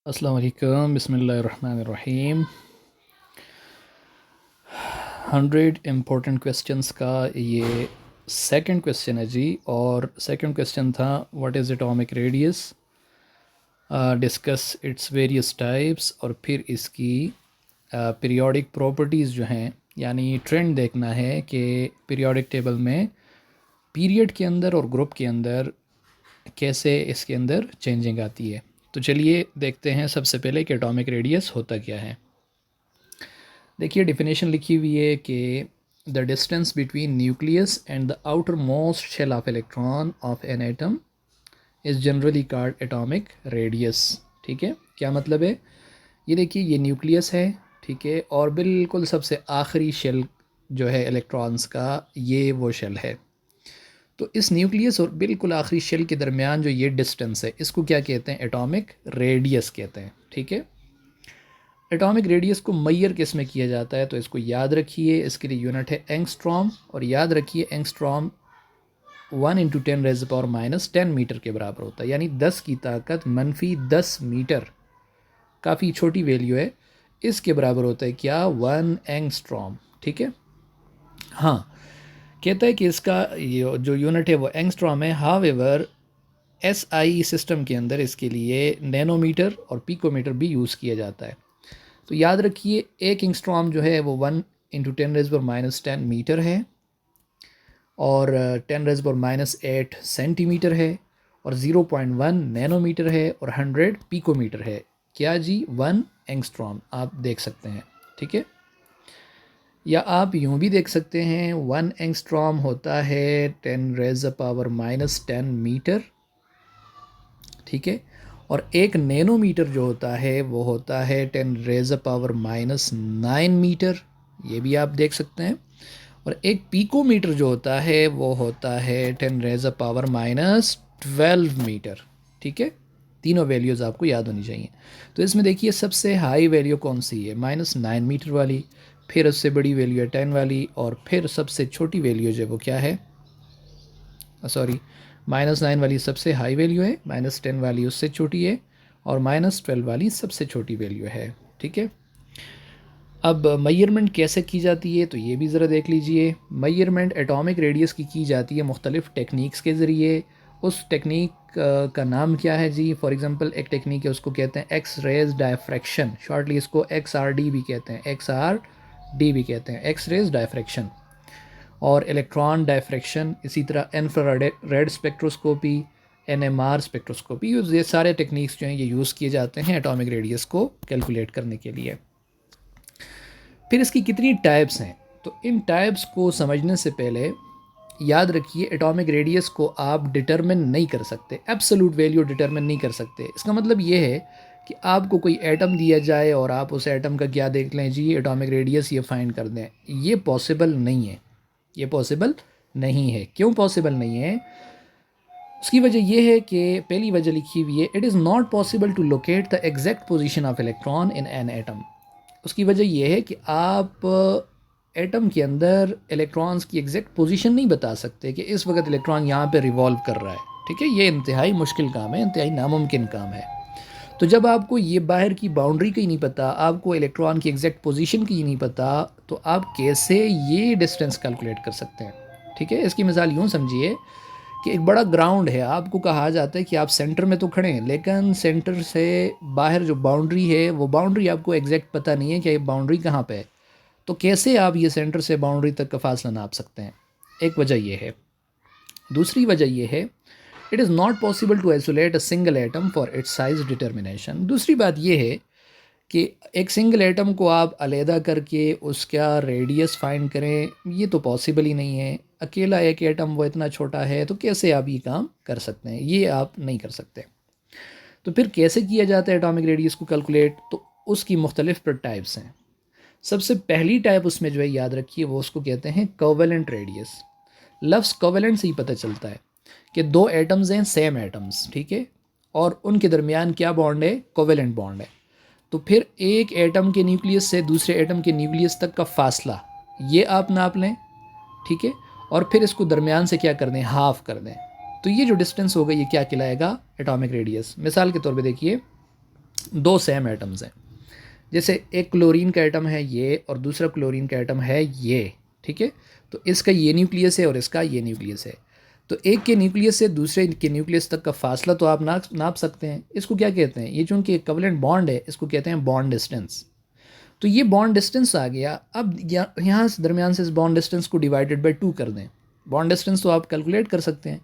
अस्सलाम वालेकुम बिस्मिल्लाहिर्रहमानिर्रहीम। 100 इम्पोर्टेंट क्वेश्चंस का ये सेकंड क्वेश्चन है जी। और सेकंड क्वेश्चन था what is atomic radius, discuss its various types. और फिर इसकी पीरियोडिक प्रॉपर्टीज़ जो हैं, यानी ट्रेंड देखना है कि पीरियोडिक टेबल में पीरियड के अंदर और ग्रुप के अंदर कैसे इसके अंदर चेंजिंग आती है। तो चलिए देखते हैं सबसे पहले कि एटॉमिक रेडियस होता क्या है। देखिए डेफिनेशन लिखी हुई है कि the distance between nucleus and the outermost shell of electron of an atom is generally called atomic radius. ठीक है, क्या मतलब है? ये देखिए, ये न्यूक्लियस है, ठीक है, और बिल्कुल सबसे आखिरी शेल जो है इलेक्ट्रॉन्स का, ये वो शेल है। तो इस न्यूक्लियस और बिल्कुल आखिरी शेल के दरमियान जो ये डिस्टेंस है, इसको क्या कहते हैं? एटॉमिक रेडियस कहते हैं। ठीक है, एटॉमिक रेडियस को मैयर किस में किया जाता है? तो इसको याद रखिए, इसके लिए यूनिट है एंगस्ट्रॉम। और याद रखिए एंगस्ट्रॉम 1 × 10⁻⁻10 मीटर के बराबर होता है, यानी 10 की ताकत -10 मीटर, काफ़ी छोटी वैल्यू है, इसके बराबर होता है क्या? 1 एंगस्ट्रॉम। ठीक है, हाँ, कहता है कि इसका ये जो यूनिट है वो एंगस्ट्रॉम है। हावेवर SI सिस्टम के अंदर इसके लिए नैनोमीटर और पिकोमीटर भी यूज़ किया जाता है। तो याद रखिए, एक एंगस्ट्रॉम जो है वो 1 × 10⁻⁻10 मीटर है, और 10⁻⁻8 सेंटीमीटर है, और 0.1 नैनोमीटर है, और 100 पिकोमीटर है। क्या जी? 1 एंगस्ट्रॉम आप देख सकते हैं। ठीक है, या आप यूँ भी देख सकते हैं, 1 एंगस्ट्रॉम होता है 10⁻⁻10 मीटर। ठीक है, और एक नैनोमीटर जो होता है वो होता है 10⁻⁹ मीटर, ये भी आप देख सकते हैं। और एक पिकोमीटर जो होता है वो होता है 10⁻12 मीटर। ठीक है, तीनों वैल्यूज़ आपको याद होनी चाहिए। तो इसमें देखिए सबसे हाई वैल्यू कौन सी है? -9 मीटर वाली, फिर उससे बड़ी वैल्यू है 10 वाली, और फिर सबसे छोटी वैल्यू जो है वो क्या है? सॉरी, -9 वाली सबसे हाई वैल्यू है, -10 वाली उससे छोटी है, और -12 वाली सबसे छोटी वैल्यू है। ठीक है, अब मेजरमेंट कैसे की जाती है तो ये भी ज़रा देख लीजिए। मेजरमेंट एटॉमिक रेडियस की जाती है मुख्तलिफ़ टेक्निक्स के ज़रिए। उस टेक्निक का नाम क्या है जी? फॉर एग्ज़ाम्पल एक टेक्निक है, उसको कहते हैं एक्स रेज डायफ्रैक्शन, शॉर्टली इसको XRD भी कहते हैं, XRD भी कहते हैं, एक्स रेज डायफ्रैक्शन। और इलेक्ट्रॉन डायफ्रैक्शन, इसी तरह इंफ्रारेड स्पेक्ट्रोस्कोपी, NMR स्पेक्ट्रोस्कोपी, ये सारे टेक्निक्स जो हैं ये यूज़ किए जाते हैं एटॉमिक रेडियस को कैलकुलेट करने के लिए। फिर इसकी कितनी टाइप्स हैं? तो इन टाइप्स को समझने से पहले याद रखिए, एटॉमिक रेडियस को आप डिटरमिन नहीं कर सकते, एब्सोल्यूट वैल्यू डिटरमिन नहीं कर सकते। इसका मतलब ये है कि आपको कोई एटम दिया जाए और आप उस एटम का क्या देख लें जी, एटॉमिक रेडियस ये फाइंड कर दें, ये पॉसिबल नहीं है। ये पॉसिबल नहीं है। क्यों पॉसिबल नहीं है? उसकी वजह यह है कि पहली वजह लिखी हुई है, it is not possible to locate the exact position of electron in an atom. उसकी वजह यह है कि आप एटम के अंदर इलेक्ट्रॉन्स की एग्जैक्ट पोजीशन नहीं बता सकते कि इस वक्त इलेक्ट्रॉन यहाँ पे रिवॉल्व कर रहा है। ठीक है, ये इंतहाई मुश्किल काम है, इंतहाई नामुमकिन काम है। तो जब आपको ये बाहर की बाउंड्री का ही नहीं पता, आपको इलेक्ट्रॉन की एग्जैक्ट पोजीशन की ही नहीं पता, तो आप कैसे ये डिस्टेंस कैलकुलेट कर सकते हैं? ठीक है, इसकी मिसाल यूँ समझिए कि एक बड़ा ग्राउंड है, आपको कहा जाता है कि आप सेंटर में तो खड़े हैं, लेकिन सेंटर से बाहर जो बाउंड्री है वो बाउंड्री आपको एग्जैक्ट पता नहीं है कि ये बाउंड्री कहाँ पे है। तो कैसे आप ये सेंटर से बाउंड्री तक का फासला नाप सकते हैं? एक वजह ये है। दूसरी वजह ये है, it is not possible to isolate a single atom for its size determination. दूसरी बात ये है कि एक सिंगल एटम को आप अलहदा करके उसका रेडियस फाइंड करें, ये तो पॉसिबल ही नहीं है। अकेला एक एटम वो इतना छोटा है, तो कैसे आप ये काम कर सकते हैं? ये आप नहीं कर सकते। तो फिर कैसे किया जाता है एटॉमिक रेडियस को कैलकुलेट? तो उसकी मुख्तलिफ टाइप्स हैं। सबसे पहली टाइप उसमें जो है याद रखिए, वो उसको कहते हैं कोवेलेंट रेडियस। लफ्ज़ कोवेलेंट से ही पता चलता है कि दो एटम्स हैं, सेम एटम्स, ठीक है, और उनके दरमियान क्या बॉन्ड है? कोवेलेंट बॉन्ड है। तो फिर एक एटम के न्यूक्लियस से दूसरे एटम के न्यूक्लियस तक का फासला, ये आप नाप लें, ठीक है, और फिर इसको दरमियान से क्या कर दें? हाफ कर दें। तो ये जो डिस्टेंस होगा ये क्या कहलाएगा? Atomic radius. मिसाल के तौर पे देखिए, दो सेम एटम्स हैं, जैसे एक क्लोरीन का एटम है ये और दूसरा क्लोरीन का एटम है ये, ठीक है। तो इसका ये न्यूक्लियस है और इसका ये न्यूक्लियस है। तो एक के न्यूक्लियस से दूसरे के न्यूक्लियस तक का फासला तो आप नाप सकते हैं। इसको क्या कहते हैं, ये चूँकि कोवेलेंट बॉन्ड है इसको कहते हैं बॉन्ड डिस्टेंस। तो ये बॉन्ड डिस्टेंस आ गया। अब यहाँ से दरमियान से इस बॉन्ड डिस्टेंस को डिवाइडेड बाई 2 कर दें। बॉन्ड डिस्टेंस तो आप कैलकुलेट कर सकते हैं।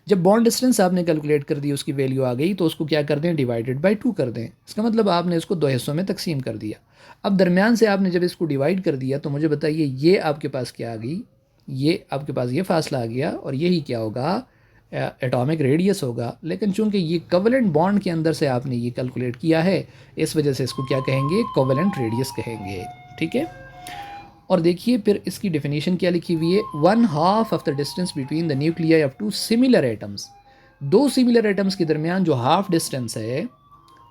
जब बॉन्ड डिस्टेंस आपने कैलकुलेट कर दी, उसकी वैल्यू आ गई, तो उसको क्या कर दें, डिवाइडेड बाई 2 कर दें। इसका मतलब आपने इसको 2 हिस्सों में तकसीम कर दिया। अब दरमियान से आपने जब इसको डिवाइड कर दिया तो मुझे बताइए ये आपके पास क्या आ गई, ये आपके पास ये फासला आ गया और यही क्या होगा, एटॉमिक रेडियस होगा। लेकिन चूंकि ये कोवेलेंट बॉन्ड के अंदर से आपने ये कैलकुलेट किया है, इस वजह से इसको क्या कहेंगे, कोवेलेंट रेडियस कहेंगे, ठीक है। और देखिए फिर इसकी डेफिनेशन क्या लिखी हुई है, 1/2 of the distance between the nuclei of 2 similar atoms. 2 similar atoms के दरमियान जो हाफ डिस्टेंस है,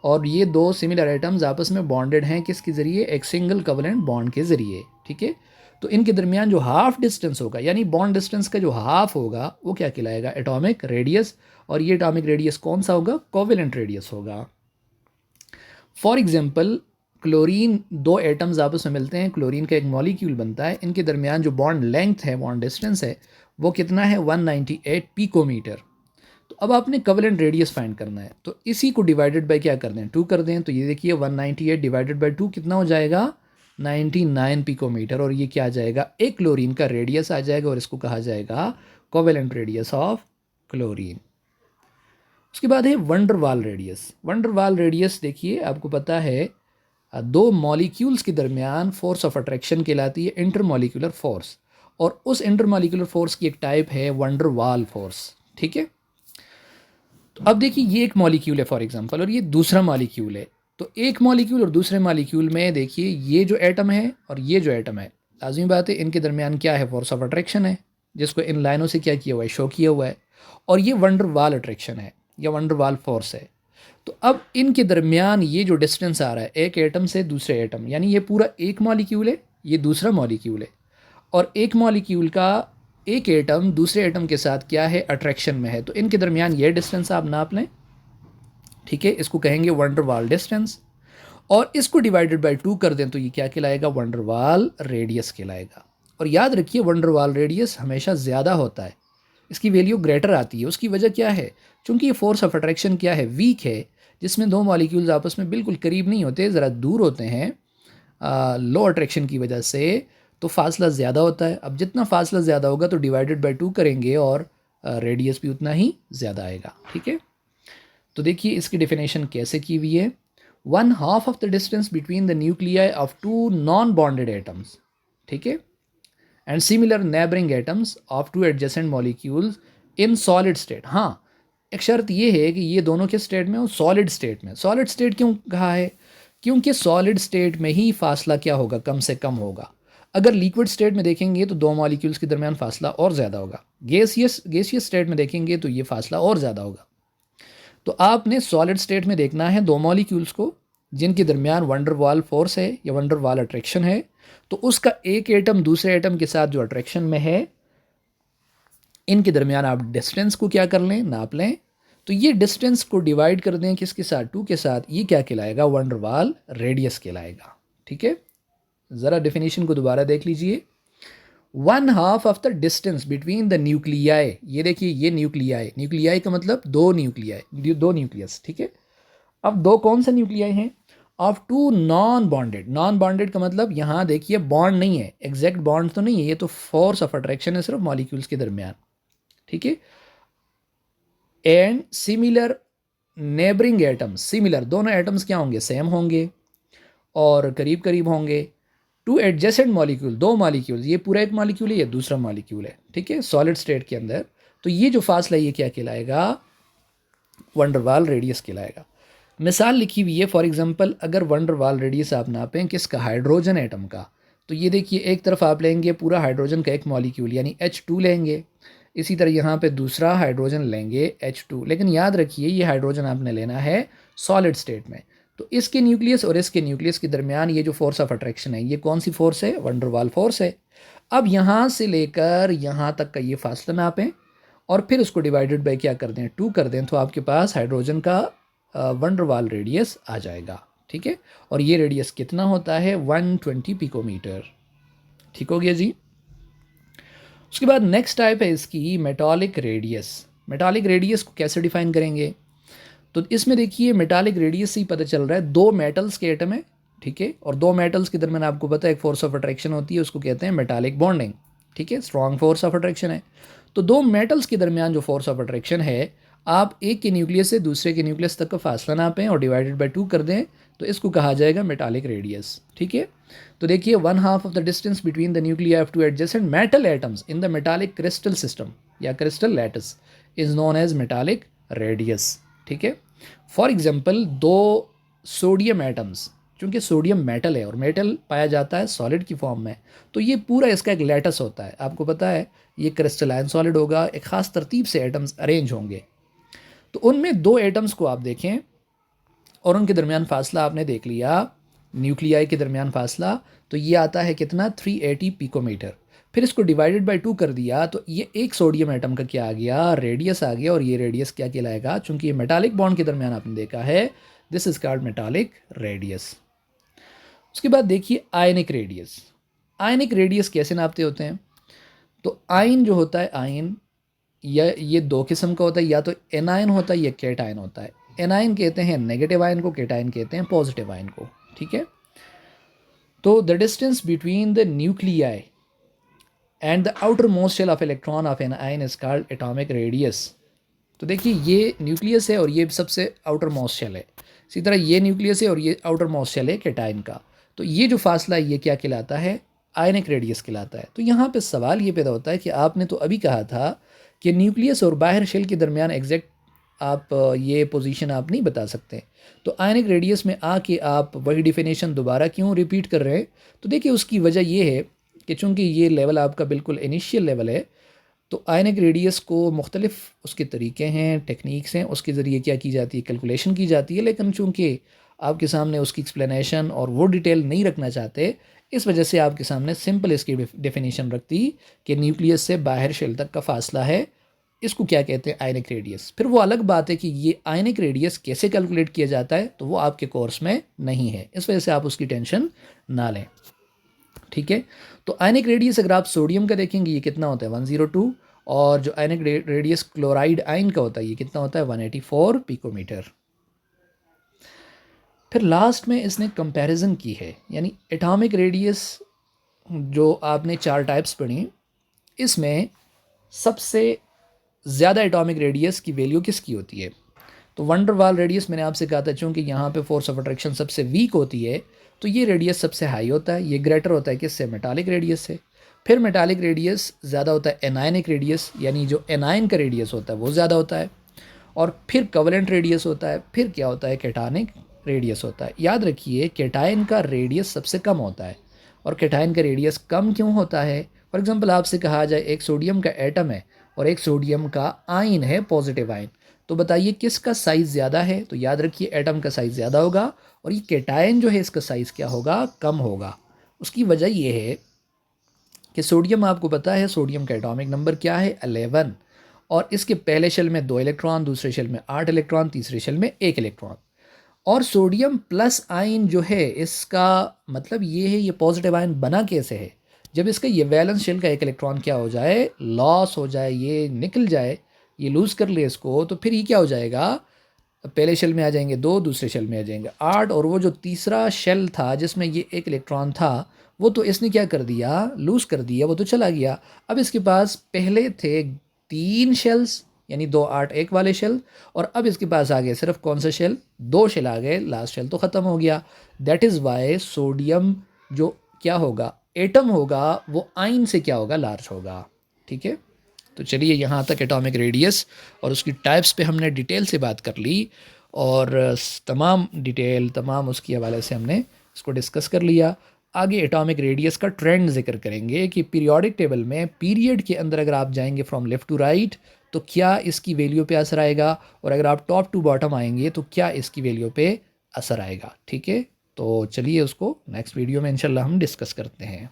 और ये 2 सिमिलर एटम्स आपस में बॉन्डेड हैं किसके ज़रिए, एक सिंगल कोवेलेंट बॉन्ड के ज़रिए, ठीक है। तो इनके दरमियान जो हाफ डिस्टेंस होगा, यानी बॉन्ड डिस्टेंस का जो हाफ होगा, वो क्या कहलाएगा, एटॉमिक रेडियस। और ये एटॉमिक रेडियस कौन सा होगा, कोवेलेंट रेडियस होगा। फॉर एग्जांपल क्लोरीन, 2 एटम्स आपस में मिलते हैं, क्लोरीन का एक मॉलिक्यूल बनता है, इनके दरमियान जो बॉन्ड लेंथ है, बॉन्ड डिस्टेंस है, वो कितना है, 198 पिकोमीटर। तो अब आपने कोवेलेंट रेडियस फाइंड करना है, तो इसी को डिवाइडेड बाय क्या कर दें, 2 कर दें। तो ये देखिए 198 डिवाइडेड बाय 2 कितना हो जाएगा, 99 पिकोमीटर। और ये क्या आ जाएगा, एक क्लोरीन का रेडियस आ जाएगा और इसको कहा जाएगा कोवेलेंट रेडियस ऑफ क्लोरीन। उसके बाद है वंडरवाल रेडियस। वंडरवाल रेडियस देखिए आपको पता है, 2 मॉलिक्यूल्स के दरमियान फोर्स ऑफ अट्रैक्शन कहलाती है इंटरमॉलिक्यूलर फोर्स, और उस इंटरमॉलिक्यूलर फोर्स की एक टाइप है वंडरवाल फोर्स, ठीक है। तो अब देखिए ये एक मॉलिक्यूल है फॉर एग्जांपल, और ये दूसरा मॉलिक्यूल है। तो एक मॉलिक्यूल और दूसरे मॉलिक्यूल में देखिए ये जो एटम है और ये जो एटम है, लाजमी बात है इनके दरमियान क्या है, फोर्स ऑफ अट्रैक्शन है, जिसको इन लाइनों से क्या किया हुआ है, शो किया हुआ है। और ये वंडरवाल अट्रैक्शन है या वंडरवाल फोर्स है। तो अब इनके दरमियान ये जो डिस्टेंस आ रहा है एक एटम से दूसरे एटम, यानी ये पूरा एक मॉलिक्यूल है, ये दूसरा मॉलिक्यूल है, और एक मॉलिक्यूल का एक एटम दूसरे एटम के साथ क्या है, अट्रैक्शन में है। तो इनके दरमियान ये डिस्टेंस आप नाप लें, ठीक है, इसको कहेंगे वंडरवाल डिस्टेंस। और इसको डिवाइडेड बाय 2 कर दें तो ये क्या कहलाएगा, वंडरवाल रेडियस कहलाएगा। और याद रखिए वंडरवाल रेडियस हमेशा ज़्यादा होता है, इसकी वैल्यू ग्रेटर आती है। उसकी वजह क्या है, चूंकि ये फोर्स ऑफ अट्रैक्शन क्या है, वीक है, जिसमें 2 मॉलिक्यूल्स आपस में बिल्कुल करीब नहीं होते, ज़रा दूर होते हैं लो अट्रैक्शन की वजह से, तो फासला ज़्यादा होता है। अब जितना फासला ज़्यादा होगा तो डिवाइडेड बाय 2 करेंगे और रेडियस भी उतना ही ज़्यादा आएगा, ठीक है। तो देखिए इसकी डेफिनेशन कैसे की हुई है, 1/2 of the distance between the nuclei of 2 non bonded atoms, ठीक है, and similar neighbouring atoms of 2 adjacent molecules in solid state. हाँ, एक शर्त ये है कि ये दोनों के स्टेट में हो, सॉलिड स्टेट में। सॉलिड स्टेट क्यों कहा है, क्योंकि सॉलिड स्टेट में ही फासला क्या होगा, कम से कम होगा। अगर लिक्विड स्टेट में देखेंगे तो 2 मॉलिक्यूल्स के दरमियान फासला और ज़्यादा होगा, गैसियस स्टेट में देखेंगे तो ये फासला और ज़्यादा होगा। तो आपने सॉलिड स्टेट में देखना है 2 मॉलिक्यूल्स को जिनके दरमियान वंडरवाल फोर्स है या वंडरवाल अट्रैक्शन है, तो उसका एक एटम दूसरे एटम के साथ जो अट्रैक्शन में है, इनके दरमियान आप डिस्टेंस को क्या कर लें, नाप लें। तो ये डिस्टेंस को डिवाइड कर दें किसके साथ, 2 के साथ, ये क्या कहलाएगा, वंडरवाल रेडियस कहलाएगा, ठीक है। ज़रा डेफिनेशन को दोबारा देख लीजिए, 1/2 of the distance between the nuclei. ये देखिए ये न्यूक्लियाई, न्यूक्लियाई का मतलब 2 न्यूक्लियाई, 2 न्यूक्लियस, ठीक है। अब 2 कौन से न्यूक्लियाई हैं, of 2 non bonded. Non bonded का मतलब यहाँ देखिए बॉन्ड नहीं है, एग्जैक्ट बॉन्ड तो नहीं है, ये तो फोर्स ऑफ अट्रैक्शन है सिर्फ मॉलिक्यूल्स के दरमियान, ठीक है। And similar neighbouring atoms, similar दोनों एटम्स क्या होंगे, सेम होंगे और करीब करीब होंगे। 2 एडजेसेंट मॉलिक्यूल, 2 मॉलिक्यूल, ये पूरा एक मॉलिक्यूल है, ये दूसरा मॉलिक्यूल है, ठीक है, सॉलिड स्टेट के अंदर। तो ये जो फासला ये क्या कहलाएगा, वंडरवाल रेडियस कहलाएगा। मिसाल लिखी हुई है, फॉर एग्जांपल अगर वंडरवाल रेडियस आप नापें किसका, हाइड्रोजन एटम का, तो ये देखिए एक तरफ आप लेंगे पूरा हाइड्रोजन का एक मॉलिक्यूल यानी H2 लेंगे, इसी तरह यहाँ पे दूसरा हाइड्रोजन लेंगे H2। लेकिन याद रखिए ये हाइड्रोजन आपने लेना है सॉलिड स्टेट में। तो इसके न्यूक्लियस और इसके न्यूक्लियस के दरमियान ये जो फोर्स ऑफ अट्रैक्शन है, ये कौन सी फोर्स है, वंडरवाल फोर्स है। अब यहाँ से लेकर यहाँ तक का ये फासला नापें और फिर उसको डिवाइडेड बाई क्या कर दें, 2 कर दें, तो आपके पास हाइड्रोजन का वंडरवाल रेडियस आ जाएगा। ठीक है, और ये रेडियस कितना होता है 120 पिकोमीटर। ठीक हो गया जी। उसके बाद नेक्स्ट टाइप है इसकी मेटालिक रेडियस। मेटालिक रेडियस को कैसे डिफाइन करेंगे? तो इसमें देखिए मेटालिक रेडियस से ही पता चल रहा है, दो मेटल्स के एटम है, ठीक है, और दो मेटल्स के दरमियान आपको पता है एक फोर्स ऑफ अट्रैक्शन होती है, उसको कहते हैं मेटालिक बॉन्डिंग। ठीक है, स्ट्रॉन्ग फोर्स ऑफ अट्रैक्शन है। तो दो मेटल्स के दरमियान जो फोर्स ऑफ अट्रैक्शन है, आप एक के न्यूक्लियस से दूसरे के न्यूक्लियस तक का फासला नापें और डिवाइडेड बाय 2 कर दें, तो इसको कहा जाएगा मेटालिक रेडियस। ठीक है, तो देखिए 1/2 of the distance between the nuclei of two adjacent metal atoms in the metallic crystal system या crystal lattice is known as metallic radius. ठीक है, फॉर एग्जाम्पल दो सोडियम एटम्स, चूँकि सोडियम मेटल है और मेटल पाया जाता है सॉलिड की फॉर्म में, तो ये पूरा इसका एक लैटस होता है। आपको पता है ये क्रिस्टलाइन सॉलिड होगा, एक ख़ास तरतीब से एटम्स अरेंज होंगे। तो उनमें दो एटम्स को आप देखें और उनके दरमियान फासला आपने देख लिया, न्यूक्लियाई के दरमियान फासला, तो ये आता है कितना 380 पिकोमीटर। फिर इसको डिवाइडेड बाय 2 कर दिया, तो ये एक सोडियम एटम का क्या आ गया, रेडियस आ गया, और ये रेडियस क्या कहलाएगा, चूंकि ये मेटालिक बॉन्ड के दरमियान आपने देखा है, this is called metallic radius. उसके बाद देखिए आयनिक रेडियस। आयनिक रेडियस कैसे नापते होते हैं? तो आयन जो होता है, आयन या ये दो किस्म का होता है, या तो एनायन होता है या कैटायन होता है। एनायन कहते हैं नेगेटिव आयन को, कैटायन कहते हैं पॉजिटिव आयन को। ठीक है, तो the distance between the nuclei and the outermost shell of electron of an ion is called atomic radius. तो देखिए ये न्यूक्लियस है और ये सबसे आउटर मोस्ट शेल है, इसी तरह ये न्यूक्लियस है और ये आउटर मोस्ट शेल है कैटायन का। तो ये जो फासला है ये क्या कहलाता है, आयनिक रेडियस कहलाता है। तो यहाँ पे सवाल ये पैदा होता है कि आपने तो अभी कहा था कि न्यूक्लियस और बाहर शेल के दरमियान एग्जैक्ट आप ये पोजीशन आप नहीं बता सकते, तो आयनिक रेडियस में आके आप वही डिफिनेशन दोबारा क्यों रिपीट कर रहे हैं? तो देखिए उसकी वजह ये है कि चूँकि ये लेवल आपका बिल्कुल इनिशियल लेवल है, तो आयनिक रेडियस को मुख्तलिफ उसके तरीके हैं, टेक्निक्स हैं, उसके ज़रिए क्या की जाती है, कैलकुलेशन की जाती है। लेकिन चूँकि आपके सामने उसकी एक्सप्लेनेशन और वो डिटेल नहीं रखना चाहते, इस वजह से आपके सामने सिंपल इसकी डेफिनेशन रखती कि न्यूक्लियस से बाहर शेल तक का फासला है, इसको क्या कहते हैं, आयनिक रेडियस। फिर वो अलग बात है कि ये आयनिक रेडियस कैसे कैलकुलेट किया जाता है, तो वो आपके कोर्स में नहीं है, इस वजह से आप उसकी टेंशन ना लें। ठीक है, तो आयनिक रेडियस अगर आप सोडियम का देखेंगे ये कितना होता है 102, और जो आयनिक रेडियस क्लोराइड आयन का होता है ये कितना होता है 184 पिकोमीटर। फिर लास्ट में इसने कंपैरिजन की है, यानी एटॉमिक रेडियस जो आपने 4 टाइप्स पढ़ी, इसमें सबसे ज़्यादा एटॉमिक रेडियस की वैल्यू किसकी होती है? तो वंडरवाल रेडियस मैंने आपसे कहा था, चूँकि यहाँ पे फोर्स ऑफ अट्रैक्शन सबसे वीक होती है, तो ये रेडियस सबसे हाई होता है, ये ग्रेटर होता है किससे, मेटालिक रेडियस से। फिर मेटालिक रेडियस ज़्यादा होता है एनायनिक रेडियस, यानी जो एनायन का रेडियस होता है वो ज़्यादा होता है। और फिर कवलेंट रेडियस होता है, फिर क्या होता है, कैटायनिक रेडियस होता है। याद रखिए कैटायन का रेडियस सबसे कम होता है, और कैटायन का रेडियस कम क्यों होता है? फॉर एग्जांपल आपसे कहा जाए एक सोडियम का एटम है और एक सोडियम का आयन है, पॉजिटिव आयन, तो बताइए किसका साइज़ ज़्यादा है? तो याद रखिए एटम का साइज़ ज़्यादा होगा, और ये कैटायन जो है इसका साइज़ क्या होगा, कम होगा। उसकी वजह ये है कि सोडियम, आपको पता है सोडियम का एटॉमिक नंबर क्या है 11, और इसके पहले शेल में 2 इलेक्ट्रॉन, दूसरे शेल में 8 इलेक्ट्रॉन, तीसरे शेल में 1 इलेक्ट्रॉन। और सोडियम प्लस आयन जो है इसका मतलब ये है, ये पॉजिटिव आयन बना कैसे है, जब इसका ये वैलेंस शेल का 1 इलेक्ट्रॉन क्या हो जाए, लॉस हो जाए, ये निकल जाए, ये लूज़ कर ले इसको, तो फिर ये क्या हो जाएगा, पहले शेल में आ जाएंगे 2, दूसरे शेल में आ जाएंगे 8, और वो जो तीसरा शेल था जिसमें ये 1 इलेक्ट्रॉन था, वो तो इसने क्या कर दिया, लूज़ कर दिया, वो तो चला गया। अब इसके पास पहले थे 3 शेल्स, यानी 2 8 1 वाले शेल, और अब इसके पास आ गए सिर्फ कौन सा शेल, 2 शेल आ गए, लास्ट शेल तो ख़त्म हो गया। दैट इज़ वाई सोडियम जो क्या होगा, एटम होगा, वो आयन से क्या होगा, लार्ज होगा। ठीक है, तो चलिए यहाँ तक एटॉमिक रेडियस और उसकी टाइप्स पे हमने डिटेल से बात कर ली, और तमाम डिटेल तमाम उसके हवाले से हमने इसको डिस्कस कर लिया। आगे एटॉमिक रेडियस का ट्रेंड जिक्र करेंगे कि पीरियोडिक टेबल में पीरियड के अंदर अगर आप जाएंगे फ्रॉम लेफ़्ट टू राइट तो क्या इसकी वैल्यू पे असर आएगा, और अगर आप टॉप टू बॉटम आएंगे तो क्या इसकी वैल्यू पे असर आएगा। ठीक है, तो चलिए उसको नेक्स्ट वीडियो में इंशाल्लाह हम डिस्कस करते हैं।